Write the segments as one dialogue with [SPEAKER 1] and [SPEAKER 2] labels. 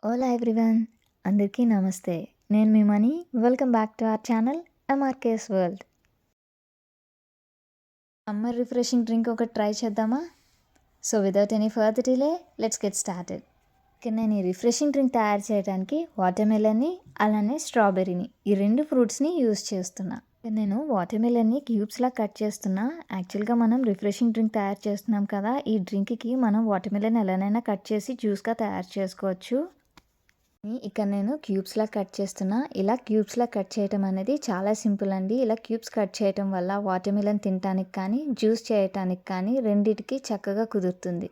[SPEAKER 1] Ola everyone, అందరికీ నమస్తే. నేను మీ Mani. Welcome back to our channel MRK's world. Summer refreshing drink ఒకటి ట్రై చేద్దామా? So without any further delay let's get started. ఇక్కడ నేను ఈ రిఫ్రెషింగ్ డ్రింక్ తయారు చేయడానికి వాటర్మెలన్ని అలానే స్ట్రాబెర్రీని ఈ రెండు ఫ్రూట్స్ని యూస్ చేస్తున్నా. నేను వాటర్మెలన్ని క్యూబ్స్లా కట్ చేస్తున్నా. యాక్చువల్గా మనం రిఫ్రెషింగ్ డ్రింక్ తయారు చేస్తున్నాం కదా, ఈ డ్రింక్కి మనం వాటర్మెలన్ ఎలానైనా కట్ చేసి జ్యూస్గా తయారు చేసుకోవచ్చు. ఇక్కడ నేను క్యూబ్స్లా కట్ చేస్తున్నా. ఇలా క్యూబ్స్లా కట్ చేయటం అనేది చాలా సింపుల్ అండి. ఇలా క్యూబ్స్ కట్ చేయటం వల్ల వాటర్మిలన్ తినటానికి కానీ జ్యూస్ చేయటానికి కానీ రెండిటికి చక్కగా కుదురుతుంది.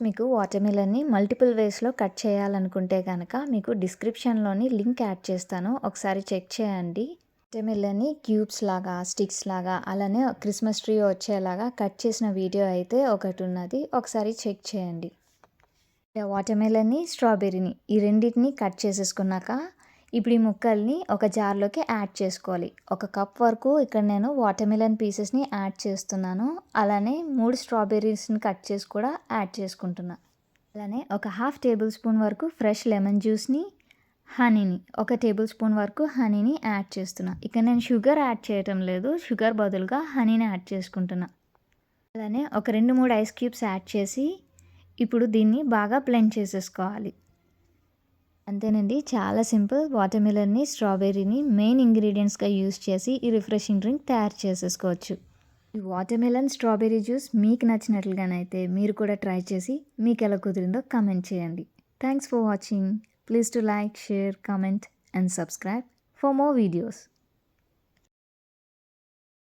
[SPEAKER 1] మీకు వాటర్మిలన్ని మల్టిపుల్ వేస్లో కట్ చేయాలనుకుంటే కనుక మీకు డిస్క్రిప్షన్లోని లింక్ యాడ్ చేస్తాను, ఒకసారి చెక్ చేయండి. వాటర్మిలన్ని క్యూబ్స్ లాగా స్టిక్స్ లాగా అలానే క్రిస్మస్ ట్రీ వచ్చేలాగా కట్ చేసిన వీడియో అయితే ఒకటి ఉన్నది, ఒకసారి చెక్ చేయండి. వాటర్మెలన్ని స్ట్రాబెర్రీని ఈ రెండింటిని కట్ చేసేసుకున్నాక ఇప్పుడు ఈ ముక్కల్ని ఒక జార్లోకి యాడ్ చేసుకోవాలి. 1 కప్ వరకు ఇక్కడ నేను వాటర్మెలన్ పీసెస్ని యాడ్ చేస్తున్నాను. అలానే 3 స్ట్రాబెర్రీస్ని కట్ చేసి కూడా యాడ్ చేసుకుంటున్నా. అలానే ఒక 1/2 టేబుల్ స్పూన్ వరకు ఫ్రెష్ లెమన్ జ్యూస్ని, హనీని 1 టేబుల్ స్పూన్ వరకు హనీని యాడ్ చేస్తున్నా. ఇక్కడ నేను షుగర్ యాడ్ చేయటం లేదు, షుగర్ బదులుగా హనీని యాడ్ చేసుకుంటున్నా. అలానే ఒక 2-3 ఐస్ క్యూబ్స్ యాడ్ చేసి ఇప్పుడు దీన్ని బాగా బ్లెండ్ చేసేసుకోవాలి. అంతేనండి, చాలా సింపుల్. వాటర్మెలన్ని స్ట్రాబెర్రీని మెయిన్ ఇంగ్రీడియంట్స్గా యూస్ చేసి ఈ రిఫ్రెషింగ్ డ్రింక్ తయారు చేసేసుకోవచ్చు. ఈ వాటర్మెలన్ స్ట్రాబెర్రీ జ్యూస్ మీకు నచ్చినట్లుగానైతే మీరు కూడా ట్రై చేసి మీకు ఎలా కుదిరిందో కామెంట్ చేయండి. Thanks for watching. Please to like, share, comment and subscribe for more videos.